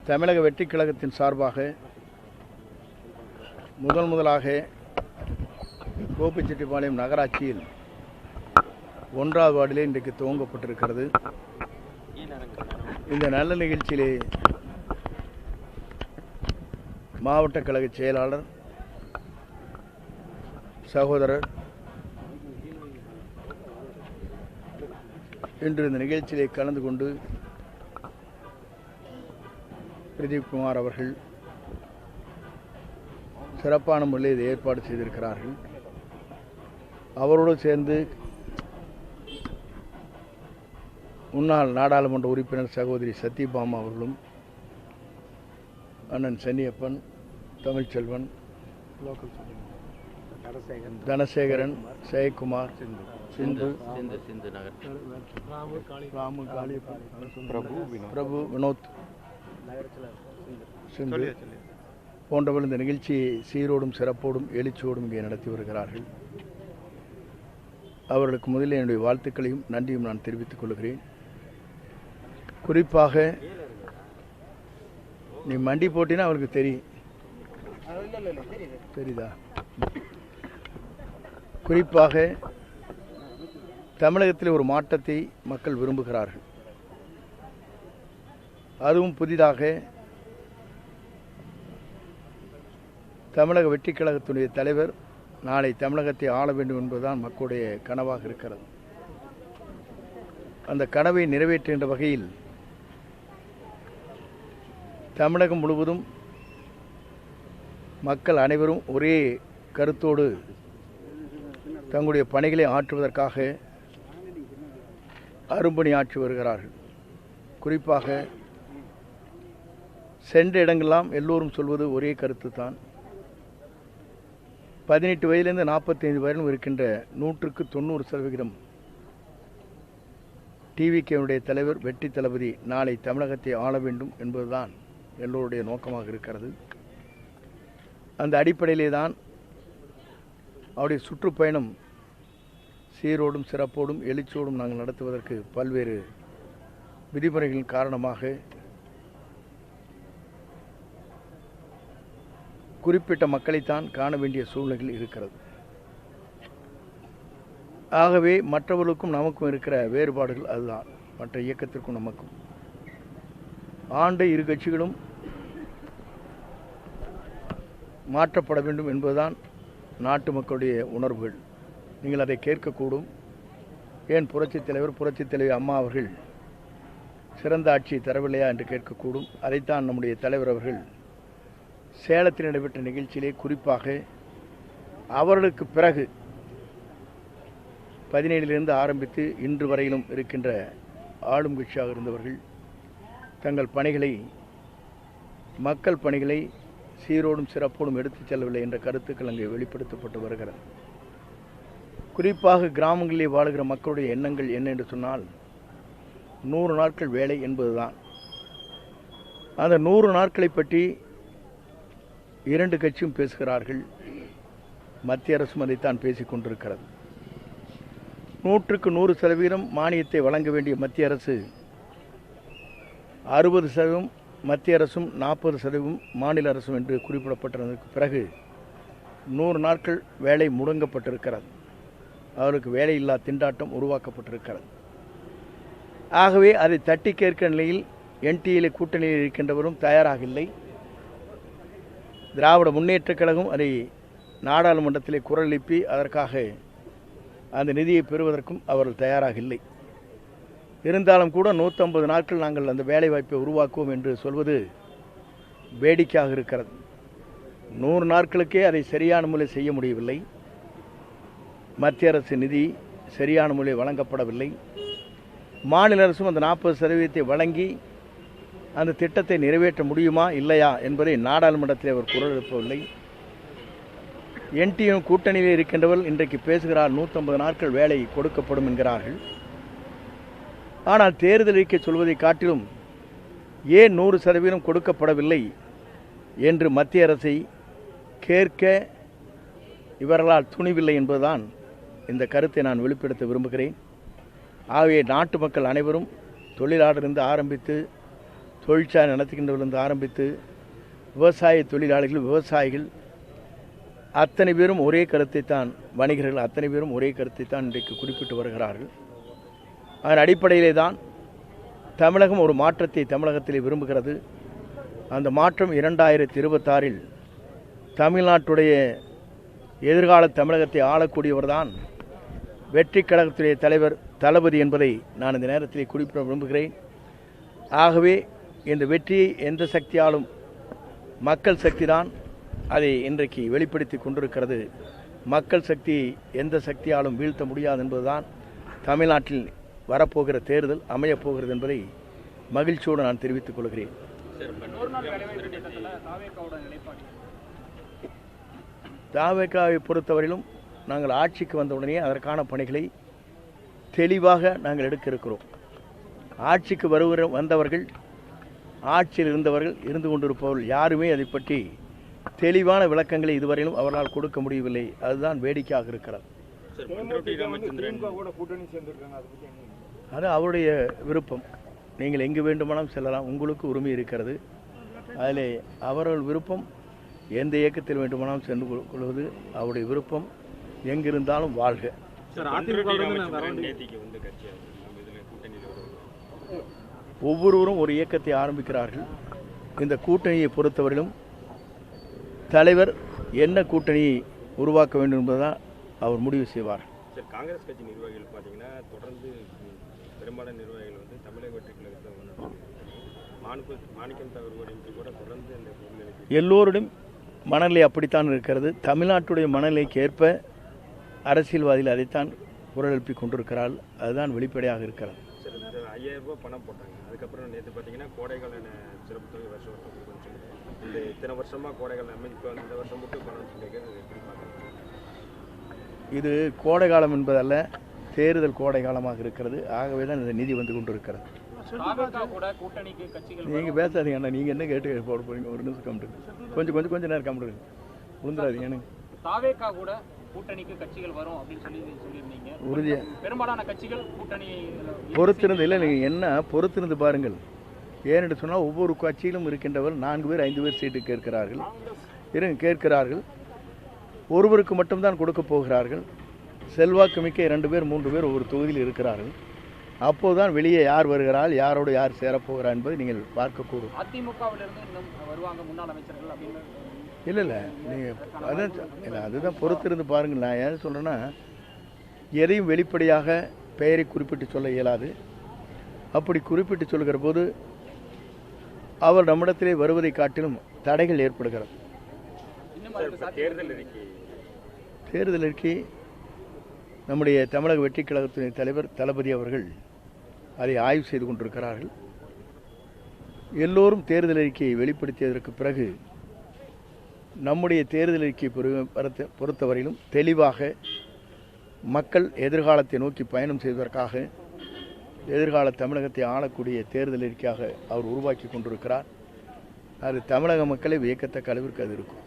தமிழக வெற்றிக் கழகத்தின் சார்பாக முதலாக கோபிச்செட்டிப்பாளையம் நகராட்சியில் 1வது வார்டிலே இன்றைக்கு துவங்கப்பட்டிருக்கிறது. இந்த நல்ல நிகழ்ச்சியிலே மாவட்ட கழக செயலாளர் சகோதரர் இன்று இந்த நிகழ்ச்சியிலே கலந்து கொண்டு பிரதீப் குமார் அவர்கள் சிறப்பான முறையில் இதை ஏற்பாடு செய்திருக்கிறார்கள். அவரோடு சேர்ந்து முன்னாள் நாடாளுமன்ற உறுப்பினர் சகோதரி சத்யபாமா அவர்களும், அண்ணன் சென்னியப்பன், தமிழ்ச்செல்வன், தனசேகரன், ஜெயக்குமார், சிந்து, ராமு, பிரபு, வினோத், சிந்து போன்றவர்கள் இந்த நிகழ்ச்சியை சீரோடும் சிறப்போடும் எழுச்சியோடும் இங்கே நடத்தி வருகிறார்கள். அவர்களுக்கு முதலில் என்னுடைய வாழ்த்துக்களையும் நன்றியும் நான் தெரிவித்துக் கொள்கிறேன். குறிப்பாக நீ மண்டி போட்டினா அவருக்கு தெரியுதா? குறிப்பாக தமிழகத்தில் ஒரு மாற்றத்தை மக்கள் விரும்புகிறார்கள். அதுவும் புதிதாக தமிழக வெற்றிக் கழகத்துடைய தலைவர் நாளை தமிழகத்தை ஆள வேண்டும் என்பதுதான் மக்களுடைய கனவாக இருக்கிறது. அந்த கனவை நிறைவேற்றுகின்ற வகையில் தமிழகம் முழுவதும் மக்கள் அனைவரும் ஒரே கருத்தோடு தங்களுடைய பணிகளை ஆற்றுவதற்காக அரும்பணி ஆற்றி வருகிறார்கள். குறிப்பாக சென்ற இடங்கள்லாம் எல்லோரும் சொல்வது ஒரே கருத்து தான். 18 வயதிலிருந்து 45 வயதிலும் இருக்கின்ற 100க்கு 90% டிவிகேவுடைய தலைவர் வெற்றி தளபதி நாளை தமிழகத்தை ஆள வேண்டும் என்பதுதான் எல்லோருடைய நோக்கமாக இருக்கிறது. அந்த அடிப்படையிலே தான் அவருடைய சுற்றுப்பயணம் சீரோடும் சிறப்போடும் எழுச்சியோடும் நாங்கள் நடத்துவதற்கு பல்வேறு விதிமுறைகளின் காரணமாக குறிப்பிட்ட மக்களைத்தான் காண வேண்டிய சூழ்நிலைகள் இருக்கிறது. ஆகவே மற்றவர்களுக்கும் நமக்கும் இருக்கிற வேறுபாடுகள் அதுதான். மற்ற இயக்கத்திற்கும் நமக்கும் ஆண்ட இரு கட்சிகளும் மாற்றப்பட வேண்டும் என்பதுதான் நாட்டு மக்களுடைய உணர்வுகள். நீங்கள் அதை கேட்கக்கூடும். ஏன் புரட்சித் தலைவி அம்மா அவர்கள் சிறந்த ஆட்சியை தரவில்லையா என்று கேட்கக்கூடும். அதைத்தான் நம்முடைய தலைவர் அவர்கள் சேலத்தில் நடைபெற்ற நிகழ்ச்சியிலே குறிப்பாக அவர்களுக்கு பிறகு 17 ஆரம்பித்து இன்று வரையிலும் இருக்கின்ற ஆளும் கட்சியாக இருந்தவர்கள் தங்கள் பணிகளை, மக்கள் பணிகளை சீரோடும் சிறப்போடும் எடுத்துச் செல்லவில்லை என்ற கருத்துக்கள் அங்கே வெளிப்படுத்தப்பட்டு வருகிறது. குறிப்பாக கிராமங்களிலே வாழுகிற மக்களுடைய எண்ணங்கள் என்ன என்று சொன்னால் 100 நாட்கள் வேலை என்பதுதான். அந்த 100 நாட்களை பற்றி 2 கட்சியும் பேசுகிறார்கள். மத்திய அரசும் அதைத்தான் பேசிக் கொண்டிருக்கிறது. 100க்கு 100% மானியத்தை வழங்க வேண்டிய மத்திய அரசு 60% மத்திய அரசும் 40% மாநில அரசும் என்று குறிப்பிடப்பட்டதற்கு பிறகு 100 நாட்கள் வேலை முடங்கப்பட்டிருக்கிறது. அவருக்கு வேலையில்லா திண்டாட்டம் உருவாக்கப்பட்டிருக்கிறது. ஆகவே அதை தட்டி கேட்கிற நிலையில் என்டிஏ கூட்டணியில் இருக்கின்றவரும் தயாராக இல்லை. திராவிட முன்னேற்றக் கழகம் அதை நாடாளுமன்றத்திலே குரல் எழுப்பி அதற்காக அந்த நிதியை பெறுவதற்கும் அவர்கள் தயாராக இல்லை. இருந்தாலும் கூட 150 நாட்கள் நாங்கள் அந்த வேலைவாய்ப்பை உருவாக்குவோம் என்று சொல்வது வேடிக்கையாக இருக்கிறது. 100 நாட்களுக்கே அதை சரியான முறையில் செய்ய முடியவில்லை. மத்திய அரசு நிதி சரியான முறையில் வழங்கப்படவில்லை. மாநில அரசும் அந்த 40% வழங்கி அந்த திட்டத்தை நிறைவேற்ற முடியுமா இல்லையா என்பதை நாடாளுமன்றத்தில் அவர் குரல் எழுப்பவில்லை. என்டிஏ கூட்டணியில் இருக்கின்றவர்கள் இன்றைக்கு பேசுகிறார் 150 நாட்கள் வேலை கொடுக்கப்படும் என்கிறார்கள். ஆனால் தேர்தல் அறிக்கை சொல்வதை காட்டிலும் ஏன் 100% கொடுக்கப்படவில்லை என்று மத்திய அரசை கேட்க இவர்களால் துணிவில்லை என்பதுதான் இந்த கருத்தை நான் வெளிப்படுத்த விரும்புகிறேன். ஆகவே நாட்டு மக்கள் அனைவரும் தொழிலாளரிலிருந்து ஆரம்பித்து தொழிற்சாலை நடத்துகின்றவர்களிருந்து ஆரம்பித்து விவசாய தொழிலாளிகள், விவசாயிகள் அத்தனை பேரும் ஒரே கருத்தை தான், வணிகர்கள் அத்தனை பேரும் ஒரே கருத்தை தான் இன்றைக்கு குறிப்பிட்டு வருகிறார்கள். அதன் அடிப்படையிலே தான் தமிழகம் ஒரு மாற்றத்தை தமிழகத்திலே விரும்புகிறது. அந்த மாற்றம் 2026 தமிழ்நாட்டுடைய எதிர்கால தமிழகத்தை ஆளக்கூடியவர் தான் வெற்றி கழகத்துடைய தலைவர் தளபதி என்பதை நான் இந்த நேரத்திலே குறிப்பிட விரும்புகிறேன். ஆகவே இந்த வெற்றியை எந்த சக்தியாலும், மக்கள் சக்தி தான் அதை இன்றைக்கு வெளிப்படுத்தி கொண்டிருக்கிறது. மக்கள் சக்தி எந்த சக்தியாலும் வீழ்த்த முடியாது என்பதுதான் தமிழ்நாட்டில் வரப்போகிற தேர்தல் அமையப்போகிறது என்பதை மகிழ்ச்சியோடு நான் தெரிவித்துக் கொள்கிறேன். தாவேகாவை பொறுத்தவரையிலும் நாங்கள் ஆட்சிக்கு வந்தவுடனே அதற்கான பணிகளை தெளிவாக நாங்கள் எடுக்க இருக்கிறோம். ஆட்சிக்கு வந்தவர்கள், ஆட்சியில் இருந்தவர்கள், இருந்து கொண்டிருப்பவர்கள் யாருமே அதை பற்றி தெளிவான விளக்கங்களை இதுவரையிலும் அவர்களால் கொடுக்க முடியவில்லை. அதுதான் வேடிக்கையாக இருக்கிறது. அது அவருடைய விருப்பம். நீங்கள் எங்கு வேண்டுமானாலும் செல்லலாம், உங்களுக்கு உரிமை இருக்கிறது. அதில் அவர்கள் விருப்பம். எந்த இயக்கத்தில் வேண்டுமானாலும் சென்று கொள்வது அவருடைய விருப்பம். எங்கிருந்தாலும் வாழ்க. ஒவ்வொருவரும் ஒரு இயக்கத்தை ஆரம்பிக்கிறார்கள். இந்த கூட்டணியை பொறுத்தவரையிலும் தலைவர் என்ன கூட்டணியை உருவாக்க வேண்டும் என்பதுதான் அவர் முடிவு செய்வார். காங்கிரஸ் கட்சி நிர்வாகிகள் பார்த்தீங்கன்னா தொடர்ந்து பெரும்பாலான நிர்வாகிகள் வந்து தமிழக வெற்றி கழகத்தை மாணிக்கம் தகவல் கூட தொடர்ந்து இந்த எல்லோருடைய மனநிலை அப்படித்தான் இருக்கிறது. தமிழ்நாட்டுடைய மனநிலைக்கு ஏற்ப அரசியல்வாதிகள் அதைத்தான் குரல் எழுப்பி கொண்டிருக்கிறார்கள். அதுதான் வெளிப்படையாக இருக்கிறது. 5000 ரூபாய் பணம் போட்டாங்க. அதுக்கப்புறம் நேற்று பார்த்தீங்கன்னா கோடைகால சிறப்பு தொகை வருஷம் இந்த இத்தனை வருஷமாக கோடைகால இப்போ இந்த வருஷம் மட்டும் பணம் கேட்கறது எப்படி பார்க்குறீங்க? இது கோடை காலம் என்பதல்ல, தேர்தல் கோடை காலமாக இருக்கிறது. ஆகவே தான் இந்த நிதி வந்து கொண்டிருக்கிறது. நீங்கள் பேசாதீங்க அண்ணா, நீங்கள் என்ன கேட்டு போட போறீங்க? ஒரு நிமிஷம் கம்ப்ளீட், கொஞ்சம் நேரம் கம்ப்ளீட் விழுந்துடாதீங்க. எனக்கு தாவேகா கூட கூட்டணிக்கு கட்சிகள் வரும் அப்படின்னு சொல்லியிருந்தீங்க. உறுதியாக பெரும்பாலான கட்சிகள் கூட்டணி பொறுத்திருந்து இல்லை, நீங்கள் என்ன பொறுத்திருந்து பாருங்கள். ஏனென்று சொன்னால் ஒவ்வொரு கட்சியிலும் இருக்கின்றவர் 4 பேர் 5 பேர் சீட்டு கேட்கிறார்கள். ஒருவருக்கு மட்டும்தான் கொடுக்க போகிறார்கள். செல்வாக்கு மிக்க 2 பேர் 3 பேர் ஒவ்வொரு தொகுதியில் இருக்கிறார்கள். அப்போதுதான் வெளியே யார் வருகிறாள், யாரோடு யார் சேரப்போகிறார் என்பதை நீங்கள் பார்க்கக்கூடும். அதிமுகவிலிருந்து இன்னும் வருவாங்க முன்னாள் அமைச்சர்கள் அப்படின்னு இல்லை நீங்கள் அதுதான் பொறுத்திருந்து பாருங்கள். நான் ஏன் சொல்கிறேன்னா, எதையும் வெளிப்படையாக பெயரை குறிப்பிட்டு சொல்ல இயலாது. அப்படி குறிப்பிட்டு சொல்கிற போது அவர் நம்மிடத்திலே வருவதை காட்டிலும் தடைகள் ஏற்படுகிறது. தேர்தல் அறிக்கை நம்முடைய தமிழக வெற்றி கழகத்தின் தலைவர் தளபதி அவர்கள் அதை ஆய்வு செய்து கொண்டிருக்கிறார்கள். எல்லோரும் தேர்தல் அறிக்கையை வெளிப்படுத்தியதற்கு பிறகு நம்முடைய தேர்தல் அறிக்கையை பொறுத்தவரையிலும் தெளிவாக மக்கள் எதிர்காலத்தை நோக்கி பயணம் செய்வதற்காக எதிர்கால தமிழகத்தை ஆளக்கூடிய தேர்தல் அறிக்கையாக அவர் உருவாக்கி கொண்டிருக்கிறார். அது தமிழக மக்களை வியக்கத்தக்க அளவிற்கு அது இருக்கும்.